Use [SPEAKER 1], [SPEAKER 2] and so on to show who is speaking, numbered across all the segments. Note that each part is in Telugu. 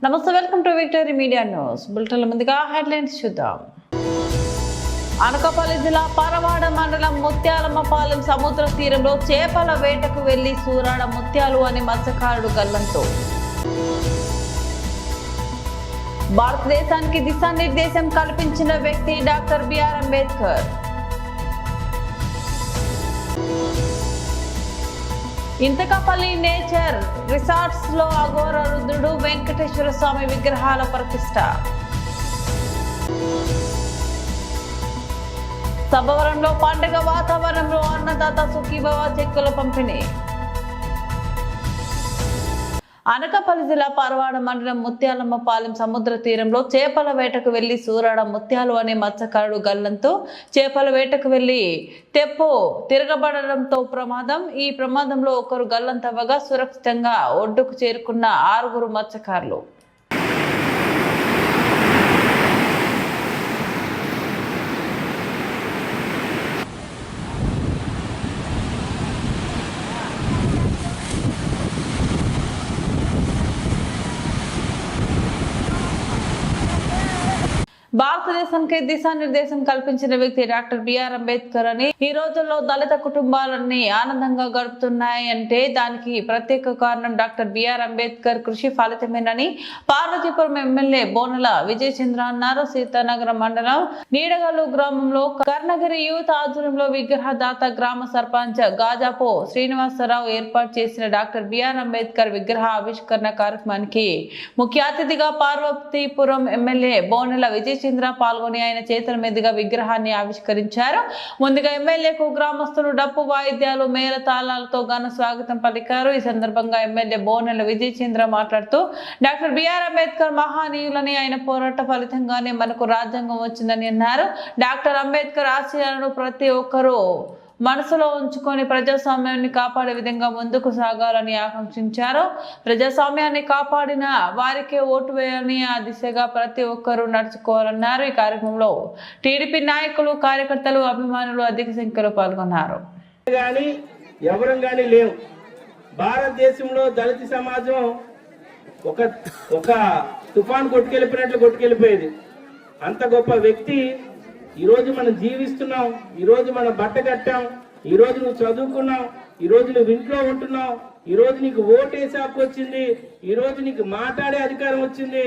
[SPEAKER 1] నమస్తే, welcome to victory media news bulletin. ముందుగా హెడ్లైన్స్ చూద్దాం. అనకాపల్లి జిల్లా పరవాడ మండలం ముత్యాలమ్మపాలెం సముద్ర తీరంలో చేపల వేటకు వెళ్లి సూరాడ ముత్యాలు అని మత్స్యకారుడు గల్లంతో. భారతదేశానికి దిశానిర్దేశం కల్పించిన వ్యక్తి doctor BR Ambedkar. Intakapalli nature resorts లో అఘోర రుద్రుడు వెంకటేశ్వర స్వామి విగ్రహాల ప్రతిష్ట. సభవరంలో పండుగ వాతావరణంలో అన్నదాత సుఖీభవ చెక్కుల పంపిణీ. అనకాపల్లి జిల్లా పరవాడ మండలం ముత్యాలమ్మపాలెం సముద్ర తీరంలో చేపల వేటకు వెళ్లి సూరాడ ముత్యాలు అనే మత్స్యకారుడు గల్లంతో చేపల వేటకు వెళ్లి తెప్పు తిరగబడడంతో ప్రమాదం. ఈ ప్రమాదంలో ఒకరు గల్లంతవ్వగా సురక్షితంగా ఒడ్డుకు చేరుకున్న 6 మత్స్యకారులు. భారతదేశానికి దిశానిర్దేశం కల్పించిన వ్యక్తి డాక్టర్ బిఆర్ అంబేద్కర్ అని, ఈ రోజుల్లో దళిత కుటుంబాలన్నీ ఆనందంగా గడుపుతున్నాయి అంటే దానికి ప్రత్యేక కారణం డాక్టర్ బిఆర్ అంబేద్కర్ కృషి ఫలితమేనని పార్వతీపురం ఎమ్మెల్యే బోనెల విజయచంద్ర అన్నారు. సీతానగరం మండలం నీడగల్లు గ్రామంలో కర్ణగిరి యూత్ ఆధ్వర్యంలో విగ్రహదాత గ్రామ సర్పంచ్ గాజాపో శ్రీనివాసరావు ఏర్పాటు చేసిన డాక్టర్ బిఆర్ అంబేద్కర్ విగ్రహ ఆవిష్కరణ కార్యక్రమానికి ముఖ్య అతిథిగా పార్వతీపురం ఎమ్మెల్యే బోనెల విజయచంద్ర పాల్గొని ఆయన చేతుల మీదుగా విగ్రహాన్ని ఆవిష్కరించారు. ముందుగా ఎమ్మెల్యేకు గ్రామస్తులు డప్పు వాయిద్యాలు మేళ తాళాలతో ఘన స్వాగతం పలికారు. ఈ సందర్భంగా ఎమ్మెల్యే బోనెల విజయచంద్ర మాట్లాడుతూ డాక్టర్ బిఆర్ అంబేద్కర్ మహానీయులని, ఆయన పోరాట ఫలితంగానే మనకు రాజ్యాంగం వచ్చిందని అన్నారు. డాక్టర్ అంబేద్కర్ ఆశయాలను ప్రతి ఒక్కరూ మనసులో ఉంచుకొని ప్రజాస్వామ్యాన్ని కాపాడే విధంగా ముందుకు సాగాలని ఆకాంక్షించారు. ప్రజాస్వామ్యాన్ని కాపాడిన వారికే ఓటు వేయాలని, ఆ దిశగా ప్రతి ఒక్కరూ నడుచుకోవాలన్నారు. ఈ కార్యక్రమంలో టీడీపీ నాయకులు, కార్యకర్తలు, అభిమానులు అధిక సంఖ్యలో పాల్గొన్నారు.
[SPEAKER 2] భారతదేశంలో దళిత సమాజం ఒక తుఫాన్ కొట్టుకెళ్ళిపోయేది. అంత గొప్ప వ్యక్తి ఈరోజు మనం జీవిస్తున్నాం, ఈరోజు మనం బట్ట కట్టాం, ఈరోజు నువ్వు చదువుకున్నావు, ఈరోజు నువ్వు ఇంట్లో ఉంటున్నావు, ఈరోజు నీకు ఓటేసే హక్కు వచ్చింది, ఈరోజు నీకు మాట్లాడే అధికారం వచ్చింది,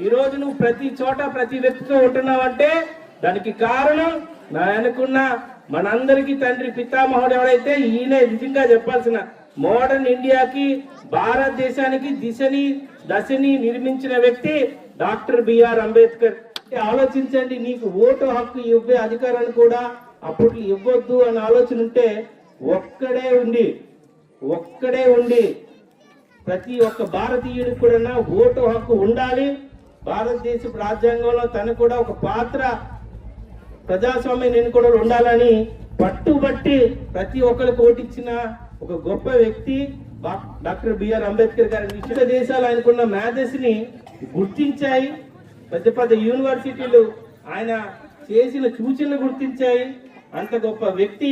[SPEAKER 2] ఈరోజు నువ్వు ప్రతి చోట ప్రతి వ్యక్తితో ఉంటున్నావు అంటే దానికి కారణం నా అనుకున్న మనందరికీ తండ్రి పితామహుడు ఎవరైతే ఈయనే నిజంగా చెప్పాల్సిన మోడర్న్ ఇండియాకి, భారతదేశానికి దశని నిర్మించిన వ్యక్తి డాక్టర్ బిఆర్ అంబేద్కర్. ఆలోచించండి, నీకు ఓటు హక్కు ఇవ్వే అధికారాన్ని కూడా అప్పుడు ఇవ్వద్దు అనే ఆలోచన ఉంటే ఒక్కడే ఉండి ప్రతి ఒక్క భారతీయుడికి కూడా ఓటు హక్కు ఉండాలి. భారతదేశ రాజ్యాంగంలో తనకు కూడా ఒక పాత్ర ప్రజాస్వామ్యం ఎన్నుకోవడం ఉండాలని పట్టుబట్టి ప్రతి ఒక్కరికి ఓటిచ్చిన ఒక గొప్ప వ్యక్తి డాక్టర్ బిఆర్ అంబేద్కర్ గారి. విశ్వ దేశాలు ఆయనకున్న మేధస్సుని గుర్తించాయి, పెద్ద పెద్ద యూనివర్సిటీలు ఆయన చేసిన సూచనలు గుర్తించాయి. అంత గొప్ప వ్యక్తి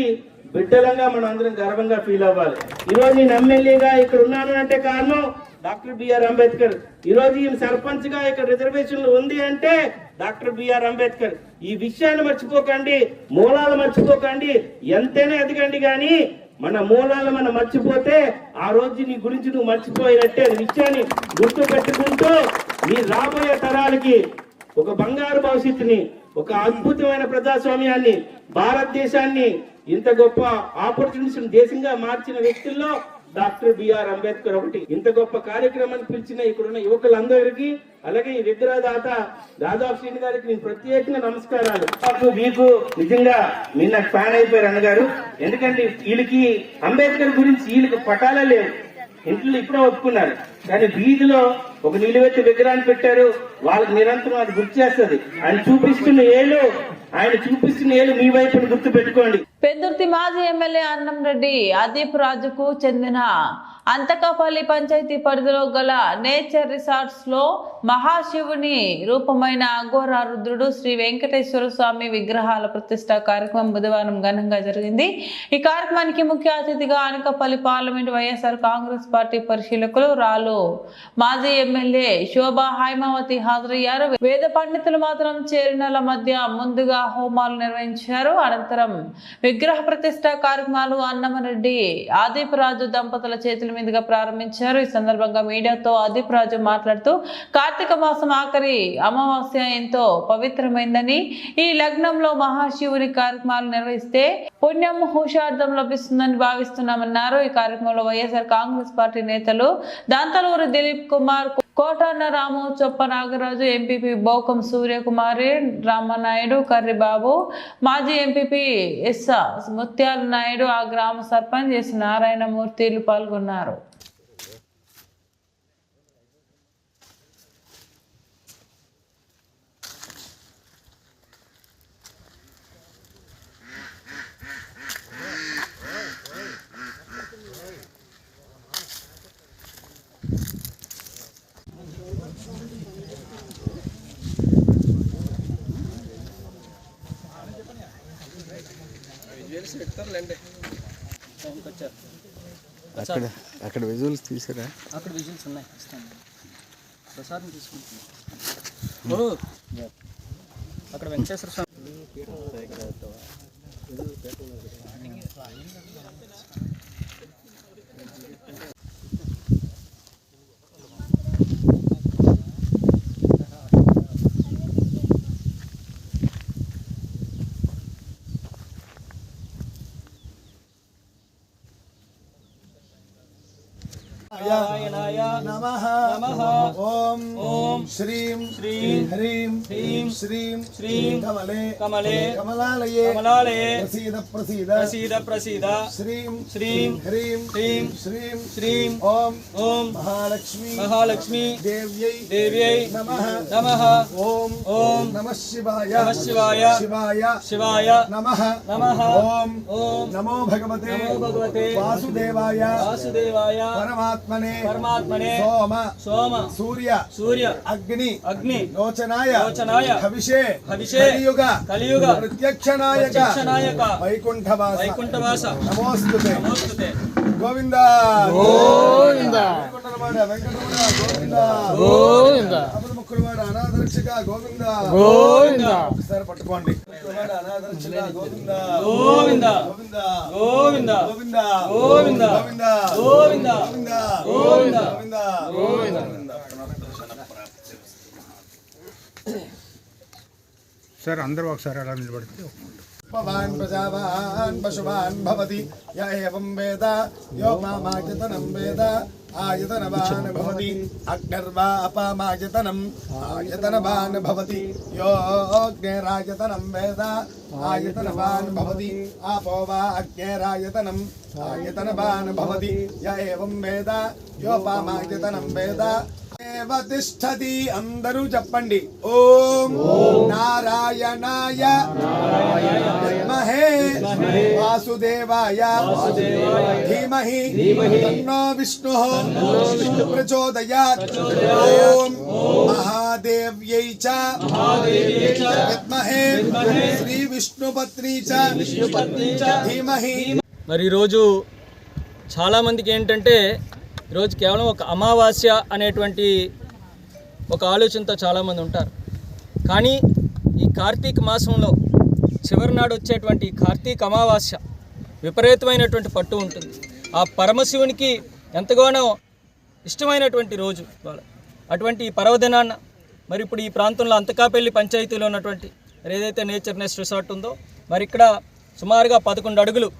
[SPEAKER 2] బిడ్డలంగా మనం అందరం గర్వంగా ఫీల్ అవ్వాలి. ఈరోజు నేను ఎమ్మెల్యేగా ఇక్కడ ఉన్నాను అంటే కారణం డాక్టర్ బిఆర్ అంబేద్కర్. ఈరోజు ఈయన సర్పంచ్ గా ఇక్కడ రిజర్వేషన్లు ఉంది అంటే డాక్టర్ బిఆర్ అంబేద్కర్. ఈ విషయాన్ని మర్చిపోకండి, మూలాలు మర్చిపోకండి, ఎంతైనా ఎదగండి, కానీ మన మూలాలు మనం మర్చిపోతే ఆ రోజు నీ గురించి నువ్వు మర్చిపోయినట్టే. విషయాన్ని గుర్తు పెట్టుకుంటూ నీ రాబోయే తరాలకి ఒక బంగారు భవిష్యత్తుని, ఒక అద్భుతమైన ప్రజాస్వామ్యాన్ని, భారతదేశాన్ని ఇంత గొప్ప ఆపర్చునిటీస్ దేశంగా మార్చిన వ్యక్తుల్లో డాక్టర్ బిఆర్ అంబేద్కర్ ఒకటి. ఇంత గొప్ప కార్యక్రమాన్ని పిలిచిన ఇక్కడున్న యువకులందరికీ, అలాగే ఈ విగ్రహదాత దాదాపు శ్రీని గారికి నేను ప్రత్యేకంగా నమస్కారాలు. మీకు నిజంగా మీరు నాకు ఫ్యాన్ అయిపోయారు అన్నగారు. ఎందుకంటే వీళ్ళకి అంబేద్కర్ గురించి వీళ్ళకి పటాలే లేవు, ఇంట్లో ఇప్పుడే ఒప్పుకున్నారు, కానీ వీధిలో ఒక నిలువెత్తి విగ్రహాన్ని పెట్టారు. వాళ్ళకి నిరంతరం అది గుర్తు చేస్తుంది. ఆయన చూపిస్తున్న ఏళ్ళు మీ వైపుని గుర్తు పెట్టుకోండి.
[SPEAKER 1] పెందుర్తి మాజీ ఎమ్మెల్యే అన్నంరెడ్డి అదీప్ రాజుకు చెందిన అంతకాపల్లి పంచాయతీ పరిధిలో గల నేచర్ రిసార్ట్స్ లో మహాశివుని రూపమైన అఘోర రుద్రుడు శ్రీ వెంకటేశ్వర స్వామి విగ్రహాల ప్రతిష్ట కార్యక్రమం బుధవారం ఘనంగా జరిగింది. ఈ కార్యక్రమానికి ముఖ్య అతిథిగా అనకాపల్లి పార్లమెంట్ వైఎస్ఆర్ కాంగ్రెస్ పార్టీ పరిశీలకులు రాలు మాజీ ఎమ్మెల్యే శోభా హైమావతి హాజరయ్యారు. వేద పండితులు మాత్రం చేరినల మధ్య ముందుగా హోమాలు నిర్వహించారు. అనంతరం విగ్రహ ప్రతిష్ట కార్యక్రమాలు అన్నమరెడ్డి ఆదిపరాజు దంపతుల చేతుల మీదుగా ప్రారంభించారు. ఈ సందర్భంగా మీడియాతో ఆదిపరాజు మాట్లాడుతూ కార్తీక మాసం ఆఖరి అమావాస్య ఎంతో పవిత్రమైందని, ఈ లగ్నంలో మహాశివుని కార్యక్రమాలు నిర్వహిస్తే పుణ్యం హుషార్థం లభిస్తుందని భావిస్తున్నామన్నారు. ఈ కార్యక్రమంలో వైఎస్ఆర్ కాంగ్రెస్ పార్టీ నేతలు దాంతలూరు దిలీప్ కుమార్, కోటన్న రాము, చొప్ప నాగరాజు, ఎంపీపీ బోకం సూర్యకుమారి, రామనాయుడు, కర్రిబాబు, మాజీ ఎంపీపీ ఎస్ ముత్యాల నాయుడు, ఆ గ్రామ సర్పంచ్ ఎస్ నారాయణమూర్తిలు పాల్గొన్నారు.
[SPEAKER 3] అక్కడ విజువల్స్ తీసారా?
[SPEAKER 4] అక్కడ విజువల్స్ ఉన్నాయి, ఇస్తాను. ప్రసాదం తీసుకుంటున్నాను. అక్కడ వెంకటేశ్వర స్వామి
[SPEAKER 3] నమః. ఓం ఓం శ్రీం శ్రీం హ్రీం హ్రీం శ్రీం శ్రీం కమలే కమలే కమలాలయే కమలాలయే ప్రసీద ప్రసీద ప్రసీద ప్రసీద శ్రీం శ్రీం హ్రీం హ్రీం శ్రీం శ్రీం ఓం ఓం మహాలక్ష్మి మహాలక్ష్మి దేవ్యై దేవ్యై నమః నమః. ఓం ఓం నమః శివాయ నమః శివాయ శివాయ శివాయ నమః నమః. ఓం ఓం నమో భగవతే భగవతే వాసుదేవాయ వాసుదేవాయ పరమాత్మనే పరమాత్మనే సోమ సోమ సూర్య సూర్య అగ్ని అగ్ని లోచనాయ లోచనాయ హవిషే హవిషే కలియుగ కలియుగ ప్రత్యక్షనాయక ప్రత్యక్షనాయక వైకుంఠవాస వైకుంఠవాస నమోస్తుతే నమోస్తుతే. గోవింద గోవింద వైకుంఠరమణ వెంకటరమణ గోవింద గోవింద. అప్పుడు ముక్కులవాడ అనాథరక్షక గోవింద గోవింద. ఒకసారి పట్టుకోండి. అనాథరక్షక గోవింద గోవింద గోవింద గోవింద గోవింద గోవింద గోవింద గోవింద గోవింద గోవింద గోవింద.
[SPEAKER 5] సార్ అందరూ ఒకసారి అలా నిలబడితే
[SPEAKER 3] భవాన్ ప్రజావాన్ పశువాన్ భవతి య ఏవం వేద యో మామాయతనం వేద ఆయతనవాన్ భవతి అగ్నిర్వా అపామాయతనం ఆయతనవాన్ భవతి యో అగ్నిరాయతనం వేద ఆయతనవాన్ భవతి ఆపో వా అగ్నిరాయతనం ఆయతనవాన్ భవతి య ఏవం వేద యోపామాయతనం వేద తిష్టతి. అందరూ చెప్పండి. ఓం నారాయణాయ విద్మహే వాసుదేవాయ ధీమహి తన్నో విష్ణుః ప్రచోదయాత్. ఓం మహాదేవ్యై చ విద్మహే శ్రీ విష్ణుపత్ని చ ధీమహి.
[SPEAKER 4] మరి ఈరోజు చాలామందికి ఏంటంటే ఈరోజు కేవలం ఒక అమావాస్య అనేటువంటి ఒక ఆలోచనతో చాలామంది ఉంటారు. కానీ ఈ కార్తీక మాసంలో చివరి నాడు వచ్చేటువంటి కార్తీక అమావాస్య విపరీతమైనటువంటి పట్టు ఉంటుంది. ఆ పరమశివునికి ఎంతగానో ఇష్టమైనటువంటి రోజు అటువంటి ఈ పర్వదినాన్న మరి ఇప్పుడు ఈ ప్రాంతంలో అంతకాపల్లి పంచాయతీలో ఉన్నటువంటి మరి ఏదైతే నేచర్ నెస్ట్ రిసార్ట్ ఉందో మరి ఇక్కడ సుమారుగా 11 అడుగులు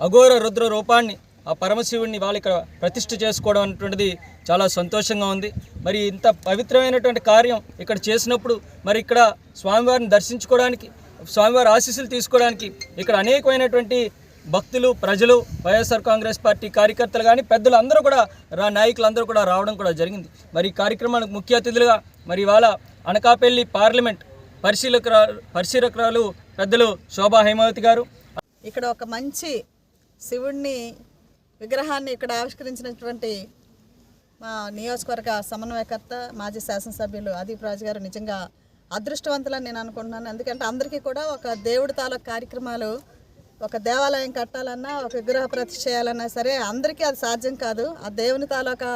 [SPEAKER 4] అఘోర రుద్ర రూపాన్ని ఆ పరమశివుడిని వాళ్ళు ఇక్కడ ప్రతిష్ఠ చేసుకోవడం అనేటువంటిది చాలా సంతోషంగా ఉంది. మరి ఇంత పవిత్రమైనటువంటి కార్యం ఇక్కడ చేసినప్పుడు మరి ఇక్కడ స్వామివారిని దర్శించుకోవడానికి, స్వామివారి ఆశీస్సులు తీసుకోవడానికి ఇక్కడ అనేకమైనటువంటి భక్తులు, ప్రజలు, వైఎస్ఆర్ కాంగ్రెస్ పార్టీ కార్యకర్తలు కానీ పెద్దలు అందరూ కూడా నాయకులందరూ కూడా రావడం కూడా జరిగింది. మరి ఈ కార్యక్రమానికి ముఖ్య అతిథులుగా మరి ఇవాళ అనకాపల్లి పార్లమెంట్ పరిశీలకురాలు పెద్దలు శోభా హైమావతి గారు.
[SPEAKER 6] ఇక్కడ ఒక మంచి శివుణ్ణి విగ్రహాన్ని ఇక్కడ ఆవిష్కరించినటువంటి మా నియోజకవర్గ సమన్వయకర్త మాజీ శాసనసభ్యులు అదీప్ రాజు గారు నిజంగా అదృష్టవంతులని నేను అనుకుంటున్నాను. ఎందుకంటే అందరికీ కూడా ఒక దేవుడి తాలూకు కార్యక్రమాలు, ఒక దేవాలయం కట్టాలన్నా, ఒక విగ్రహ ప్రతిష్ఠ చేయాలన్నా సరే అందరికీ అది సాధ్యం కాదు. ఆ దేవుని తాలూకా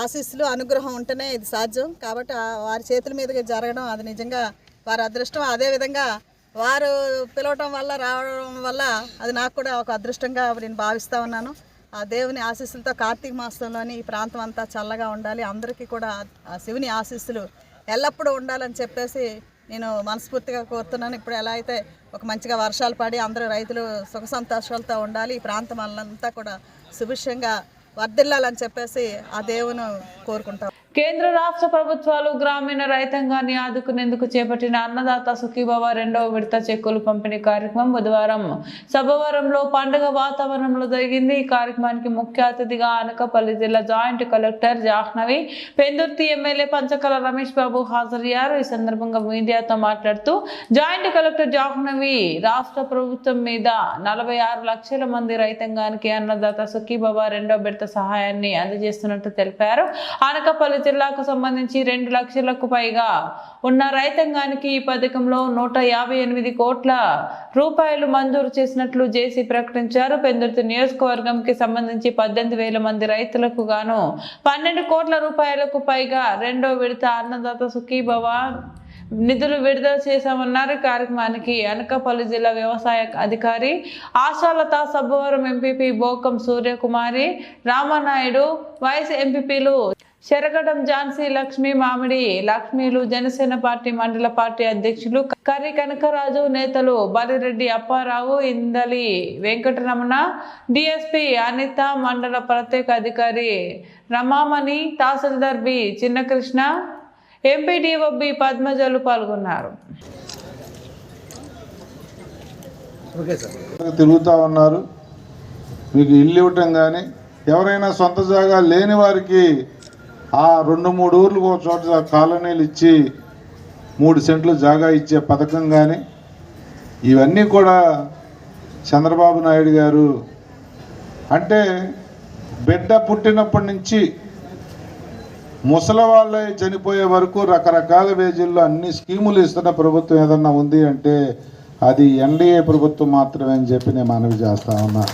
[SPEAKER 6] ఆశీస్సులు, అనుగ్రహం ఉంటేనే ఇది సాధ్యం. కాబట్టి వారి చేతుల మీదుగా జరగడం అది నిజంగా వారి అదృష్టం. అదేవిధంగా వారు పిలవటం వల్ల, రావడం వల్ల అది నాకు కూడా ఒక అదృష్టంగా నేను భావిస్తూ ఉన్నాను. ఆ దేవుని ఆశీస్సులతో కార్తీక మాసంలోని ఈ ప్రాంతం అంతా చల్లగా ఉండాలి, అందరికీ కూడా ఆ శివుని ఆశీస్సులు ఎల్లప్పుడూ ఉండాలని చెప్పేసి నేను మనస్ఫూర్తిగా కోరుతున్నాను. ఇప్పుడు ఎలా అయితే ఒక మంచిగా వర్షాలు పడి అందరూ రైతులు సుఖ సంతోషాలతో ఉండాలి, ఈ ప్రాంతం అంతా కూడా సుభిక్షంగా వర్ధిల్లాలని చెప్పేసి ఆ దేవుని కోరుకుంటాం.
[SPEAKER 1] కేంద్ర రాష్ట్ర ప్రభుత్వాలు గ్రామీణ రైతాంగాన్ని ఆదుకునేందుకు చేపట్టిన అన్నదాత సుఖీభవ 2వ విడత చెక్కులు పంపిణీ కార్యక్రమం బుధవారం సభవరంలో పండుగ వాతావరణంలో జరిగింది. ఈ కార్యక్రమానికి ముఖ్య అతిథిగా అనకాపల్లి జిల్లా joint collector Jahnavi, Pendurthi MLA Panchakarla Ramesh Babu హాజరయ్యారు. ఈ సందర్భంగా మీడియాతో మాట్లాడుతూ జాయింట్ కలెక్టర్ జాహ్నవి రాష్ట్ర ప్రభుత్వం మీద 46 లక్షల మంది రైతాంగానికి అన్నదాత సుఖీభవ 2వ విడత సహాయాన్ని అందజేస్తున్నట్టు తెలిపారు. అనకాపల్లి జిల్లాకు సంబంధించి 2 లక్షలకు పైగా ఉన్న రైతాంగానికి ఈ పథకంలో 158 కోట్ల రూపాయలు మంజూరు చేసినట్లు జేసీ ప్రకటించారు. పెందుర్తి నియోజకవర్గంకి సంబంధించి 18,000 మంది రైతులకు గాను 12 కోట్ల రూపాయలకు పైగా 2వ విడత అన్నదాత సుఖీభవ నిధులు విడుదల చేశామన్నారు. కార్యక్రమానికి అనకాపల్లి జిల్లా వ్యవసాయ అధికారి ఆశాలత, సబ్బవరం ఎంపీపీ బోకం సూర్యకుమారి, రామనాయుడు, వైస్ ఎంపీపీలు శరగడం ఝాన్సీ లక్ష్మి, మామిడి లక్ష్మీలు, జనసేన పార్టీ మండల పార్టీ అధ్యక్షులు కర్రి కనకరాజు, నేతలు బాలిరెడ్డి అప్పారావు, ఇందలి వెంకటరమణ, డిఎస్పీ అనిత, మండల ప్రత్యేక అధికారి రమామణి, తహసీల్దార్ బి చిన్నకృష్ణ, ఎంపీడీఓ బి పద్మజలు పాల్గొన్నారు.
[SPEAKER 7] తిరుగుతూ ఉన్నారు. మీకు ఇల్లు ఇవ్వటం కానీ, ఎవరైనా సొంత జాగా లేని వారికి ఆ 2-3 ఊర్లకు ఒక చోట కాలనీలు ఇచ్చి 3 సెంట్లు జాగా ఇచ్చే పథకం కానీ, ఇవన్నీ కూడా చంద్రబాబు నాయుడు గారు అంటే బిడ్డ పుట్టినప్పటి నుంచి ముసలి వాళ్ళే చనిపోయే వరకు రకరకాల వేజీల్లో అన్ని స్కీములు ఇస్తున్న ప్రభుత్వం ఏదన్నా ఉంది అంటే అది ఎన్డీఏ ప్రభుత్వం మాత్రమే అని చెప్పి నేను మనవి చేస్తా ఉన్నా.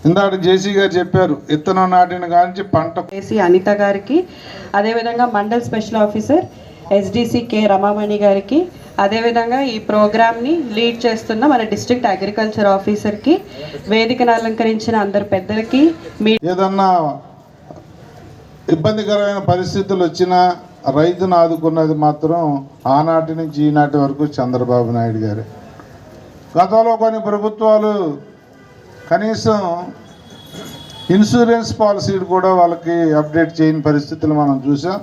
[SPEAKER 7] ఇందాక జేసీ గారు చెప్పారు, ఇత్తనం నాటిన కాంచి పంట.
[SPEAKER 8] జేసీ అనిత గారికి, అదేవిధంగా mandal special officer SDC K Ramamani గారికి, అదేవిధంగా ఈ ప్రోగ్రామ్ని లీడ్ చేస్తున్న మన డిస్ట్రిక్ట్ అగ్రికల్చర్ ఆఫీసర్కి, వేదికను అలంకరించిన అందరు పెద్దలకి,
[SPEAKER 7] ఏదన్నా ఇబ్బందికరమైన పరిస్థితులు వచ్చినా రైతును ఆదుకున్నది మాత్రం ఆనాటి నుంచి ఈనాటి వరకు చంద్రబాబు నాయుడు గారు. గతంలో కొన్ని ప్రభుత్వాలు కనీసం ఇన్సూరెన్స్ పాలసీలు కూడా వాళ్ళకి అప్డేట్ చేయని పరిస్థితులు మనం చూసాం.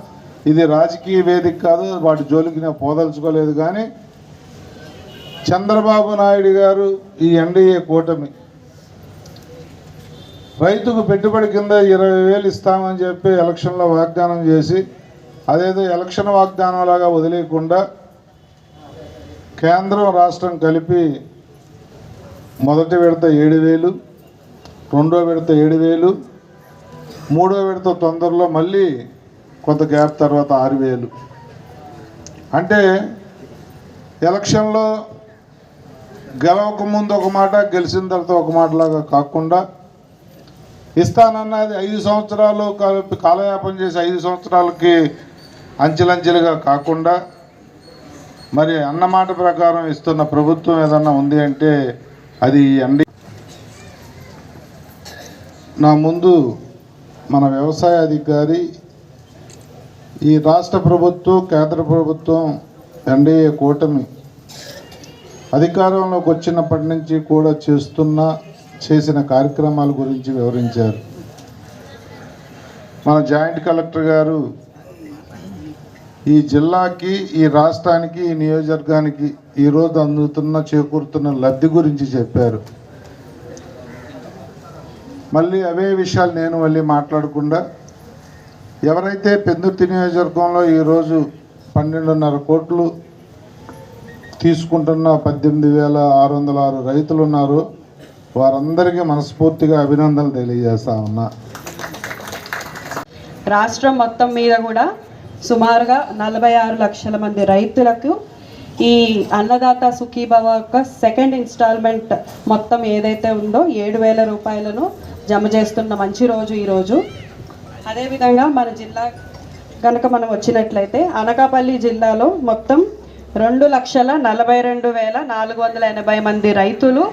[SPEAKER 7] ఇది రాజకీయ వేదిక కాదు, వాటి జోలికి నేను పోదలుచుకోలేదు. కానీ చంద్రబాబు నాయుడు గారు ఈ ఎన్డీఏ కూటమి రైతుకు పెట్టుబడి కింద 20,000 ఇస్తామని చెప్పి ఎలక్షన్లో వాగ్దానం చేసి, అదేదో ఎలక్షన్ వాగ్దానం లాగా వదిలేయకుండా కేంద్రం రాష్ట్రం కలిపి మొదటి విడత 7,000, రెండో విడత 7,000, మూడో విడత తొందరలో మళ్ళీ కొంత గ్యాప్ తర్వాత 6,000. అంటే ఎలక్షన్లో గెలవక ముందు ఒక మాట, గెలిచిన తర్వాత ఒక మాటలాగా కాకుండా ఇస్తానన్నది 5 సంవత్సరాలు కాలయాపన చేసి 5 సంవత్సరాలకి అంచెలంచెలుగా కాకుండా మరి అన్నమాట ప్రకారం ఇస్తున్న ప్రభుత్వం ఏదన్నా ఉంది అంటే అది అండి. నా ముందు మన వ్యవసాయ అధికారి ఈ రాష్ట్ర ప్రభుత్వం, కేంద్ర ప్రభుత్వం, ఎన్డీఏ కూటమి అధికారంలోకి వచ్చినప్పటి నుంచి కూడా చేసిన కార్యక్రమాల గురించి వివరించారు. మన జాయింట్ కలెక్టర్ గారు ఈ జిల్లాకి, ఈ రాష్ట్రానికి, ఈ నియోజకవర్గానికి ఈరోజు చేకూరుతున్న లబ్ధి గురించి చెప్పారు. మళ్ళీ అవే విషయాలు నేను మళ్ళీ మాట్లాడకుండా, ఎవరైతే పెందుర్తి నియోజకవర్గంలో ఈరోజు 12.5 కోట్లు తీసుకుంటున్న 18,606 రైతులు ఉన్నారు. వారందరికీ మనస్ఫూర్తిగా అభినందనలు తెలియజేస్తా ఉన్నా.
[SPEAKER 8] రాష్ట్రం మొత్తం మీద కూడా సుమారుగా 46 లక్షల మంది రైతులకు ఈ అన్నదాత సుఖీభవ యొక్క సెకండ్ ఇన్స్టాల్మెంట్ మొత్తం ఏదైతే ఉందో 7,000 రూపాయలను జమ చేస్తున్న మంచి రోజు ఈరోజు. అదేవిధంగా మన జిల్లా కనుక మనం వచ్చినట్లయితే అనకాపల్లి జిల్లాలో మొత్తం 2,42,480 మంది రైతులు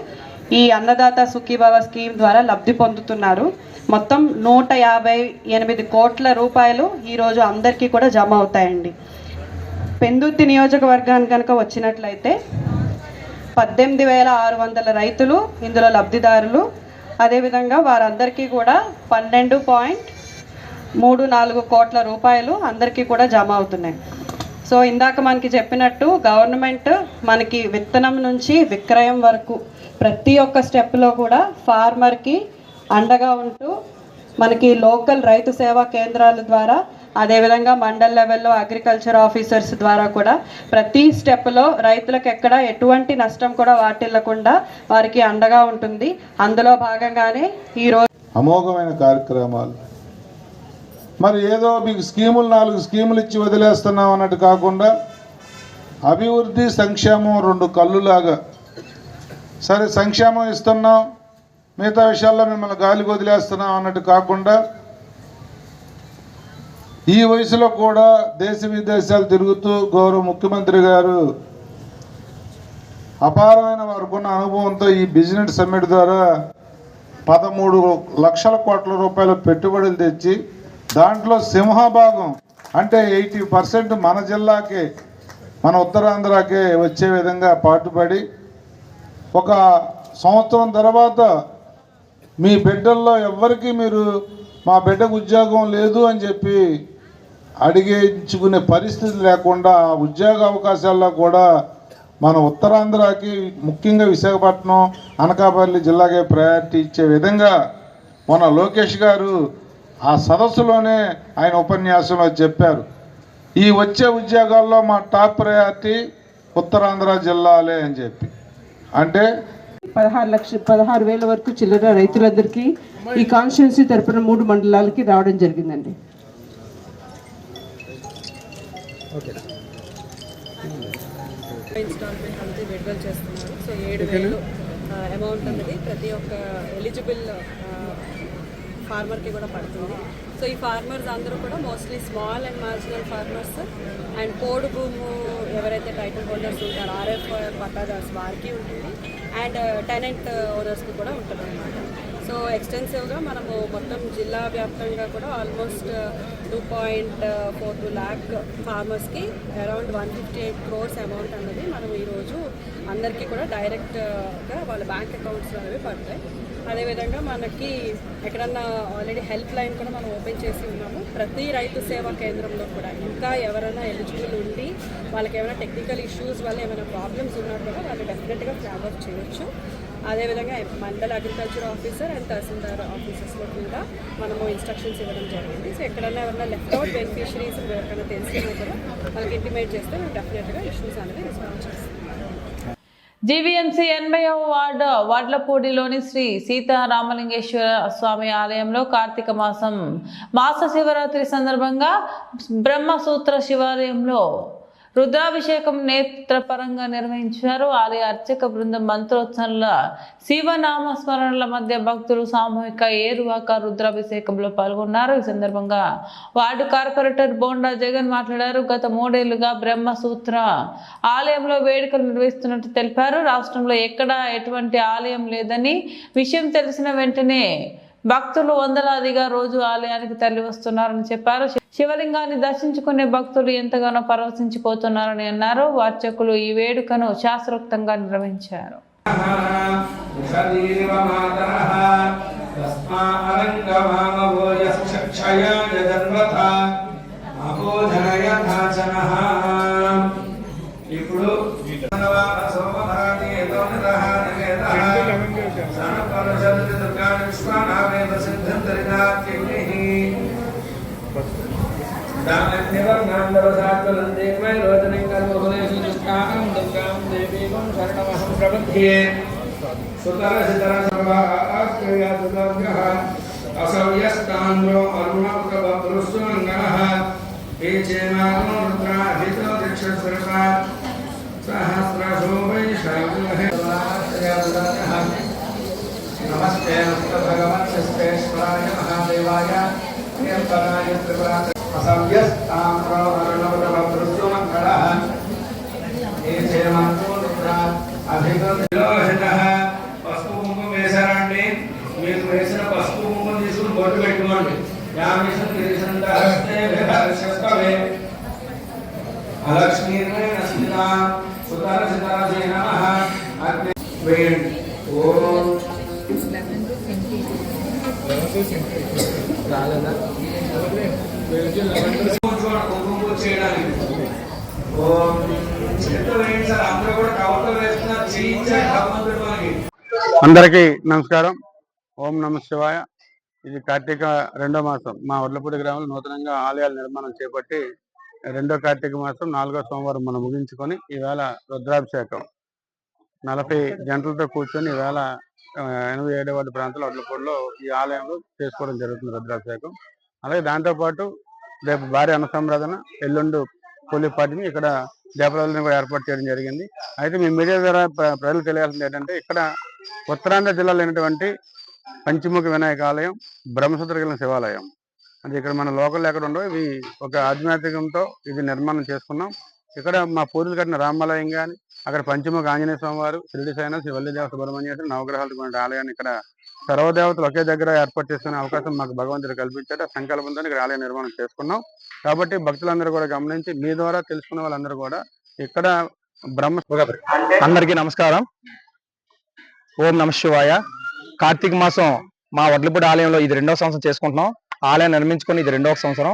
[SPEAKER 8] ఈ అన్నదాత సుఖీభవ స్కీమ్ ద్వారా లబ్ధి పొందుతున్నారు. మొత్తం 158 కోట్ల రూపాయలు ఈరోజు అందరికీ కూడా జమ అవుతాయండి. పెందుర్తి నియోజకవర్గానికి కనుక వచ్చినట్లయితే 18,600 రైతులు ఇందులో లబ్ధిదారులు. అదేవిధంగా వారందరికీ కూడా 12.34 కోట్ల రూపాయలు అందరికీ కూడా జమ అవుతున్నాయి. సో ఇందాక మనకి చెప్పినట్టు గవర్నమెంట్ మనకి విత్తనం నుంచి విక్రయం వరకు ప్రతి ఒక్క స్టెప్లో కూడా ఫార్మర్కి అండగా ఉంటూ మనకి లోకల్ రైతు సేవా కేంద్రాల ద్వారా అదేవిధంగా మండల్ లెవెల్లో అగ్రికల్చర్ ఆఫీసర్స్ ద్వారా కూడా ప్రతి స్టెప్లో రైతులకు ఎక్కడ ఎటువంటి నష్టం కూడా వాటిల్లకుండా వారికి అండగా ఉంటుంది. అందులో భాగంగానే ఈరోజు
[SPEAKER 7] అమోఘమైన కార్యక్రమాలు. మరి ఏదో మీకు స్కీములు 4 స్కీములు ఇచ్చి వదిలేస్తున్నాం అన్నట్టు కాకుండా అభివృద్ధి సంక్షేమం 2 కళ్ళులాగా. సరే సంక్షేమం ఇస్తున్నాం, మిగతా విషయాల్లో మిమ్మల్ని గాలికి వదిలేస్తున్నాం అన్నట్టు కాకుండా ఈ వయసులో కూడా దేశ విదేశాలు తిరుగుతూ గౌరవ ముఖ్యమంత్రి గారు అపారమైన వారికున్న అనుభవంతో ఈ బిజినెస్ సమ్మిట్ ద్వారా 13 లక్షల కోట్ల రూపాయల పెట్టుబడులు తెచ్చి దాంట్లో సింహభాగం అంటే 80% మన జిల్లాకే, మన ఉత్తరాంధ్రకే వచ్చే విధంగా పాటుపడి ఒక సంవత్సరం తర్వాత మీ బిడ్డల్లో ఎవ్వరికీ మీరు మా బిడ్డకు ఉద్యోగం లేదు అని చెప్పి అడిగించుకునే పరిస్థితి లేకుండా ఉద్యోగ అవకాశాల్లో కూడా మన ఉత్తరాంధ్రకి ముఖ్యంగా విశాఖపట్నం అనకాపల్లి జిల్లాకే ప్రయారిటీ ఇచ్చే విధంగా మన లోకేష్ గారు ఆ సదస్సులోనే ఆయన ఉపన్యాసంలో చెప్పారు. ఈ వచ్చే ఉద్యోగాల్లో మా టాప్ ప్రయారిటీ ఉత్తరాంధ్ర జిల్లాలే అని చెప్పి. అంటే
[SPEAKER 9] 16,000 వరకు చిల్లర రైతులందరికీ ఈ కాన్స్టిట్యున్సీ తరపున 3 మండలాలకి రావడం జరిగిందండి.
[SPEAKER 8] ఇన్స్టాల్మెంట్ అంతే విడుదల చేస్తున్నారు. సో 7,000 అమౌంట్ అన్నది ప్రతి ఒక్క ఎలిజిబుల్ ఫార్మర్కి కూడా పడుతుంది. సో ఈ ఫార్మర్స్ అందరూ కూడా mostly small and marginal farmers and పోడు భూము ఎవరైతే టైటిల్ హోల్డర్స్ ఉంటారో RF పట్టాదార్స్ వారికి ఉంటుంది అండ్ టెనెంట్ ఓనర్స్కి కూడా ఉంటుంది అన్నమాట. సో ఎక్స్టెన్సివ్గా మనము మొత్తం జిల్లా వ్యాప్తంగా కూడా ఆల్మోస్ట్ 2.42 lakh ఫార్మర్స్కి అరౌండ్ 158 crores అమౌంట్ అన్నది మనం ఈరోజు అందరికీ కూడా డైరెక్ట్గా వాళ్ళ బ్యాంక్ అకౌంట్స్లో అనేవి పడతాయి. అదేవిధంగా మనకి ఎక్కడన్నా ఆల్రెడీ హెల్ప్ లైన్ కూడా మనం ఓపెన్ చేసి ఉన్నాము. ప్రతి రైతు సేవా కేంద్రంలో కూడా ఇంకా ఎవరైనా ఎలిజిబుల్ ఉండి వాళ్ళకి ఏమైనా టెక్నికల్ ఇష్యూస్ వల్ల ఏమైనా ప్రాబ్లమ్స్ ఉన్నా కూడా వాళ్ళు డెఫినెట్గా ఫ్లాగ్ ఆఫ్ చేయొచ్చు. అదేవిధంగా మండల్ అగ్రికల్చర్ ఆఫీసర్ అండ్ తహసీల్దార్ ఆఫీసెస్లో కూడా మనము ఇన్స్ట్రక్షన్స్ ఇవ్వడం జరిగింది. సో ఎక్కడైనా ఎవరైనా లెఫ్ట్ అవుట్ బెనిఫిషరీస్ ఎవరికైనా తెలిసినా కూడా వాళ్ళకి ఇంటిమేట్ చేస్తే మేము డెఫినెట్గా ఇష్యూస్ అనేది రెస్పాన్స్ చేస్తాం.
[SPEAKER 1] జీవీఎంసీ 80వ వార్డు వడ్లపూడిలోని శ్రీ సీతారామలింగేశ్వర స్వామి ఆలయంలో కార్తీక మాస శివరాత్రి సందర్భంగా బ్రహ్మసూత్ర శివాలయంలో రుద్రాభిషేకం నేత్రపరంగా నిర్వహించారు. ఆలయ అర్చక బృందం మంత్రోచ్చరణల శివనామస్మరణల మధ్య భక్తులు సామూహిక ఏరువాక రుద్రాభిషేకంలో పాల్గొన్నారు. ఈ సందర్భంగా వార్డు కార్పొరేటర్ బోండా జగన్ మాట్లాడారు. గత 3 ఏళ్లుగా బ్రహ్మసూత్ర ఆలయంలో వేడుకలు నిర్వహిస్తున్నట్టు తెలిపారు. రాష్ట్రంలో ఎక్కడా ఎటువంటి ఆలయం లేదని విషయం తెలిసిన వెంటనే భక్తులు వందలాదిగా రోజు ఆలయానికి తరలి వస్తున్నారని చెప్పారు. శివలింగాన్ని దర్శించుకునే భక్తులు ఎంతగానో పరవశించిపోతున్నారని అన్నారు. అర్చకులు ఈ వేడుకను శాస్త్రోక్తంగా నిర్వహించారు.
[SPEAKER 3] सुतरसितरसर्वाक्रियातुतभ्यः असव्यस्तान्द्रो अरुणपुत्रवपुरुषमङ्गलः ये चेमागो रुद्राभितो दक्षस्वरपा सहस्रशोभैषामहे नमस्ते भगवत्स्तेश्वराय महादेवाय प्रियंकराय त्रिपुराय असव्यस्तान्द्रो अरुणपुत्रवपुरुषमङ्गलः ये चेमागो रुद्राभितो दक्षस्वरपा పసుపు కుంకుమ వేశారండి. మీరు వేసిన పసుపు కుంకుమ తీసుకుని బొట్టు పెట్టుకోండి. వేయండి. ఓం కుంకుమ చేయడానికి ఓం చేతులు వేయండి సార్. అందరూ కూడా కవర్తో వేస్తున్నారు. చేయించాలి భగవంతుడు మనకి.
[SPEAKER 5] అందరికీ నమస్కారం. ఓం నమ శివాయ. ఇది కార్తీక 2వ మాసం. మా వడ్లపూడి గ్రామంలో నూతనంగా ఆలయాల నిర్మాణం చేపట్టి 2వ కార్తీక మాసం 4వ సోమవారం మనం ముగించుకొని ఈవేళ రుద్రాభిషేకం 40 గంటలతో కూర్చొని ఈవేళ 87వ వార్డు ప్రాంతంలో వడ్లపూడిలో ఈ ఆలయంలో చేసుకోవడం జరుగుతుంది రుద్రాభిషేకం. అలాగే దాంతోపాటు రేపు భారీ అన్నసంరాధన, ఎల్లుండు పోలీపాటిని ఇక్కడ దేవాలయాలను కూడా ఏర్పాటు చేయడం జరిగింది. అయితే మీ మీడియా ద్వారా ప్రజలు తెలియాల్సింది ఏంటంటే, ఇక్కడ ఉత్తరాంధ్ర జిల్లాలో అయినటువంటి పంచముఖ వినాయక ఆలయం, బ్రహ్మసూత్ర కలిగిన శివాలయం, అంటే ఇక్కడ మన లోకల్ ఎక్కడ ఉండవు, ఇవి ఒక ఆధ్యాత్మికంతో ఇది నిర్మాణం చేసుకున్నాం. ఇక్కడ మా పూర్వీకులు కట్టిన రామాలయం కానీ, అక్కడ పంచముఖ ఆంజనేయ స్వామి వారు, షిరిడి సాయినాథ్, శ్రీ వల్లి దేవ సుబ్రహ్మణ్యేశ్వర నవగ్రహాలు కొన్ని ఆలయాన్ని ఇక్కడ సర్వదేవతలు ఒకే దగ్గర ఏర్పాటు చేసుకునే అవకాశం మాకు భగవంతుడు కల్పించాడు. ఆ సంకల్పంతో ఇక్కడ ఆలయ నిర్మాణం చేసుకున్నాం. కాబట్టి భక్తులందరూ కూడా గమనించి మీ ద్వారా తెలుసుకున్న వాళ్ళందరూ కూడా ఇక్కడ
[SPEAKER 10] అందరికీ నమస్కారం. ఓం నమ శివాయ. కార్తీక మాసం మా వడ్లపూడి ఆలయంలో ఇది 2వ సంవత్సరం చేసుకుంటున్నాం. ఆలయం నిర్మించుకొని ఇది 2వ సంవత్సరం.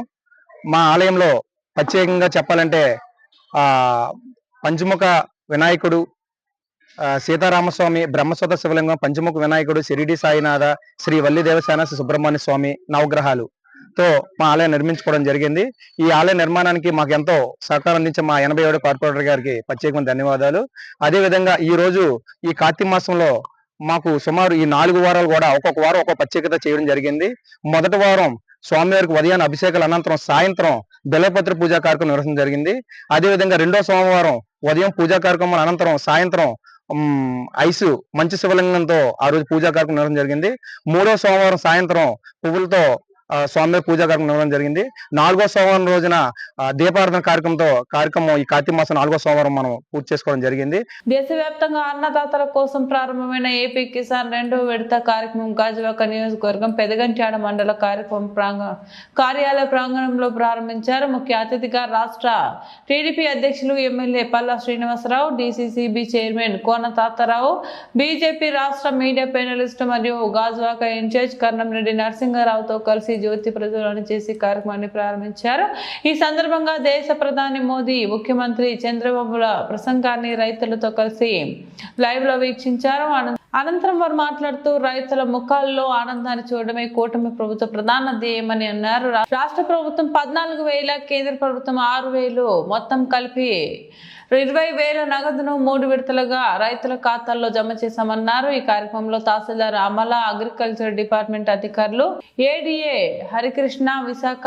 [SPEAKER 10] మా ఆలయంలో ప్రత్యేకంగా చెప్పాలంటే పంచముఖ వినాయకుడు, సీతారామస్వామి, బ్రహ్మసూత్ర శివలింగం, పంచముఖ వినాయకుడు, షిరిడి సాయినాథ, శ్రీ వల్లి దేవసేన, శ్రీ సుబ్రహ్మణ్య స్వామి నవగ్రహాలుతో మా ఆలయం నిర్మించుకోవడం జరిగింది. ఈ ఆలయ నిర్మాణానికి మాకు ఎంతో సహకారం అందించిన మా 87వ కార్పొరేటర్ గారికి ప్రత్యేకమైన ధన్యవాదాలు. అదేవిధంగా ఈ రోజు ఈ కార్తీక మాసంలో మాకు సుమారు ఈ 4 వారాలు కూడా ఒక్కొక్క వారం ఒక్కొక్క ప్రత్యేకత చేయడం జరిగింది. మొదటి వారం స్వామివారికి ఉదయాన్ని అభిషేకాల అనంతరం సాయంత్రం బిల్వపత్ర పూజా కార్యక్రమం నిర్వహించడం జరిగింది. అదేవిధంగా 2వ సోమవారం ఉదయం పూజా కార్యక్రమం అనంతరం సాయంత్రం ఐసు మంచి శివలింగంతో ఆ రోజు పూజా కార్యక్రమం నిర్వహించడం జరిగింది. 3వ సోమవారం సాయంత్రం పువ్వులతో స్వామి పూజా కార్యక్రమం నిర్వహించడం జరిగింది. 4వ సోమవారం రోజున దీపారాధన కార్యక్రమం ఈ కార్తీక మాసం 4వ సోమవారం మనం పూర్తి చేసుకోవడం జరిగింది.
[SPEAKER 1] దేశవ్యాప్తంగా అన్నదాతల కోసం ప్రారంభమైన ఏపీ కిసాన్ 2వ విడత కార్యక్రమం గాజువాక నియోజకవర్గం పెదగంట్యాడ మండల కార్యాలయ ప్రాంగణంలో ప్రారంభించారు. ముఖ్య అతిథిగా రాష్ట్ర టీడీపీ అధ్యక్షులు MLA Palla Srinivasarao, DCCB chairman Kona Tatarao, BJP రాష్ట్ర మీడియా పేనలిస్ట్ మరియు గాజువాక ఇన్ఛార్జ్ కర్ణంరెడ్డి నరసింహారావుతో కలిసి జ్యోతి ప్రజ్వలన చేసి కార్యక్రమాన్ని ప్రారంభించారు. ఈ సందర్భంగా దేశ ప్రధాని మోదీ, ముఖ్యమంత్రి చంద్రబాబుల ప్రసంగాన్ని రైతులతో కలిసి లైవ్ లో వీక్షించారు. అనంతరం వారు మాట్లాడుతూ రైతుల ముఖాల్లో ఆనందాన్ని చూడడమే కూటమి ప్రభుత్వ ప్రధాన ధ్యేయమని అన్నారు. రాష్ట్ర ప్రభుత్వం 14,000, కేంద్ర ప్రభుత్వం 6,000, మొత్తం కలిపి 20,000 నగదును 3 విడతలుగా రైతుల ఖాతాల్లో జమ చేశామన్నారు. ఈ కార్యక్రమంలో తహసీల్దార్ అమల, అగ్రికల్చర్ డిపార్ట్మెంట్ అధికారులు, ADA Harikrishna, Visakha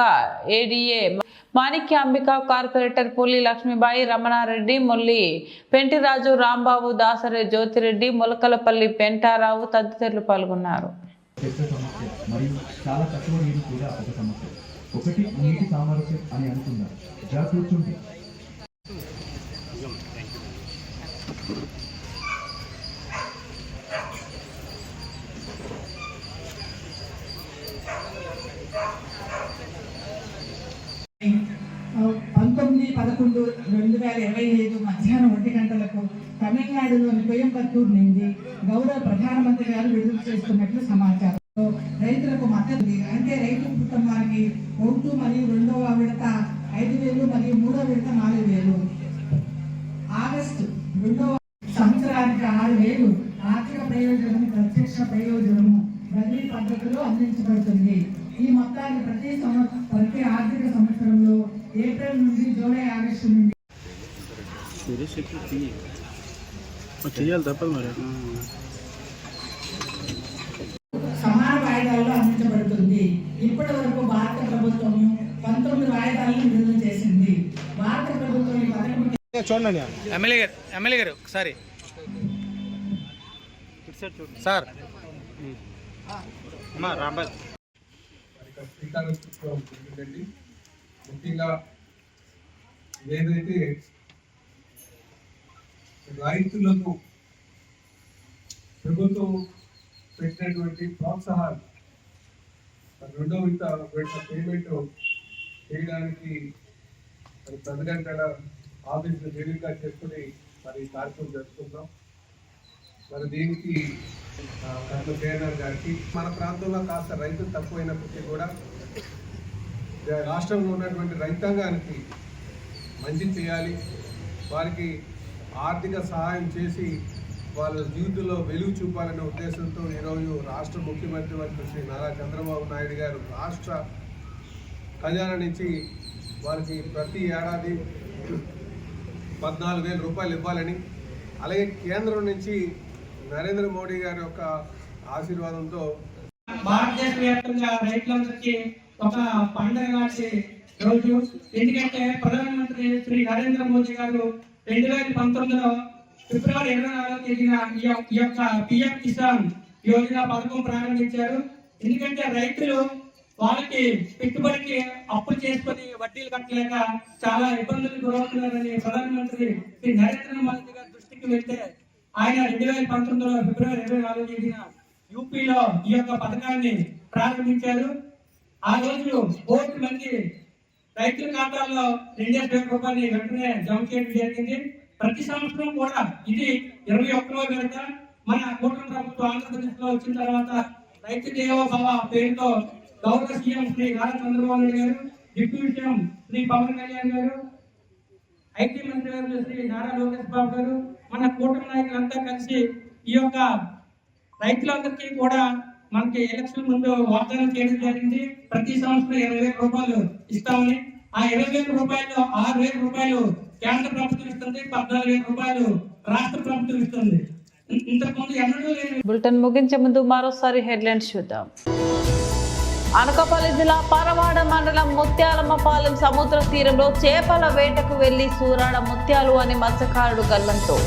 [SPEAKER 1] ADA Manikyambika, corporator Puli Lakshmibai, Ramanareddy, Molli Pentiraju, Rambabu, Dasari Jyothi Reddy, Mulakalapalli Pentarao తదితరులు పాల్గొన్నారు.
[SPEAKER 11] పంతొమ్మిది 11/2025 మధ్యాహ్నం 1 గంటలకు తమిళనాడులోని కోయంబత్తూరు నుండి గౌరవ ప్రధానమంత్రి గారు విడుదల చేస్తున్నట్లు సమాచారం. రైతులకు మద్దతు అంటే రైతు కుటుంబానికి 1 మరియు 2వ విడత 5,000 మరియు 3వ విడత 4,000, ఆగస్టు 2వ సంవత్సరానికి 6,000 ఆర్థిక ప్రయోజనం, ప్రత్యక్ష ప్రయోజనము బదిలీ పద్ధతిలో అందించబడుతుంది. ఈ మొత్తాన్ని ప్రతి ఆర్థిక సంవత్సరంలో ఏప్రిల్ నుండి జూలై, ఆగస్టు నుండి
[SPEAKER 5] చేయాలి తప్పదు మరి.
[SPEAKER 3] చూడండి
[SPEAKER 4] ఎమ్మెల్యే గారు ఒకసారి సార్
[SPEAKER 3] శ్రీకారం చుట్టుకోవాలండి. ముఖ్యంగా ఏదైతే రైతులకు ప్రభుత్వం పెట్టినటువంటి ప్రోత్సాహాలు రెండో విడత పేమెంట్ చేయడానికి మరి ప్రెసిడెంట్ ఆఫీస్ని వేదికగా చేసుకుని మరి కార్యక్రమం జరుపుకుంటాం. మరి దీనికి కేఎన్ఆర్ గారికి మన ప్రాంతంలో కాస్త రైతులు తక్కువైనప్పటికీ కూడా రాష్ట్రంలో ఉన్నటువంటి రైతాంగానికి మంచి చేయాలి, వారికి ఆర్థిక సహాయం చేసి వాళ్ళ జీవితంలో వెలుగు చూపాలనే ఉద్దేశంతో ఈరోజు రాష్ట్ర ముఖ్యమంత్రి వర్గ శ్రీ నారా చంద్రబాబు నాయుడు గారు రాష్ట్ర ఖజానా నుంచి వారికి ప్రతి ఏడాది 14,000 రూపాయలు ఇవ్వాలని, అలాగే కేంద్రం నుంచి నరేంద్ర మోడీ గారి యొక్క ఆశీర్వాదంతో
[SPEAKER 11] భారతదేశ వ్యాప్తంగా రైతులందరికీ ఒక పండుగ నాటి రోజు. ఎందుకంటే ప్రధానమంత్రి శ్రీ నరేంద్ర మోదీ గారు 2019లో ఫిబ్రవరి 24వ తేదీన ఈ యొక్క పిఎం కిసాన్ యోజన పథకం ప్రారంభించారు. ఎందుకంటే రైతులు వాళ్ళకి పెట్టుబడికి అప్పులు చేసుకుని వడ్డీలు కట్టలేక చాలా ఇబ్బందులు గురవుతున్నారని ప్రధానమంత్రి శ్రీ నరేంద్ర మోదీ గారి దృష్టికి వెళ్తే ఆయన 2019లో ఫిబ్రవరి 24వ తేదీన యూపీలో ఈ యొక్క పథకాన్ని ప్రారంభించారు. ఆ రోజు 1 కోటి మంది రైతుల ఖాతాల్లో 2,000 రూపాయలు వెంటనే జమ చేయడం జరిగింది. ప్రతి సంవత్సరం కూడా ఇది 21వ విడత. మన కూటమి ప్రభుత్వం ఆంధ్రప్రదేశ్ లో వచ్చిన తర్వాత రైతు దేవోభవ పేరుతో గౌరవ సీఎం శ్రీ నారా చంద్రబాబు నాయుడు గారు, డిప్యూటీ సీఎం శ్రీ పవన్ కళ్యాణ్ గారు, ఐటీ మంత్రి గారు శ్రీ నారా లోకేష్ బాబు గారు, మన కూటమి నాయకులంతా కలిసి ఈ యొక్క రైతులందరికీ కూడా మనకి ఎలక్షన్ ముందు వాగ్దానం చేయడం జరిగింది. ప్రతి సంవత్సరం 20,000 రూపాయలు ఇస్తామని. ఆ 20,000 రూపాయలు 6,000 రూపాయలు కేంద్ర ప్రభుత్వం ఇస్తుంది, 14,000 రూపాయలు రాష్ట్ర ప్రభుత్వం ఇస్తుంది. ఇంతకుముందు ఎన్నడూ లేని
[SPEAKER 1] బులెటిన్ ముగించే ముందు మరోసారి హెడ్లైన్స్ చూద్దాం. అనకాపల్లి జిల్లా పరవాడ మండలం ముత్యాలమ్మపాలెం సముద్ర తీరంలో చేపల వేటకు వెళ్లి సూరాడ ముత్యాలు అని మత్స్యకారుడు గల్లంతో.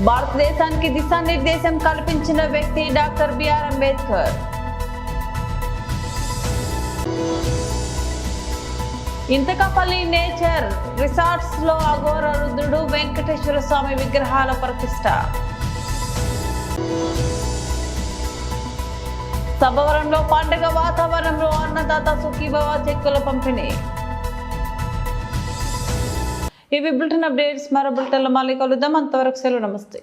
[SPEAKER 1] భారతదేశానికి దిశానిర్దేశం కల్పించిన వ్యక్తి doctor BR Ambedkar. Intakapalli nature resorts లో అఘోర రుద్రుడు వెంకటేశ్వర స్వామి విగ్రహాల ప్రతిష్ట. సభవరంలో పండుగ వాతావరణంలో అన్నదాత సుఖీభవ చెక్కుల పంపిణీ. ఇవి బులెటిన్ అప్డేట్స్. మరో బులెటిన్లో మళ్ళీ కలుద్దాం. అంతవరకు సెలవు. నమస్తే.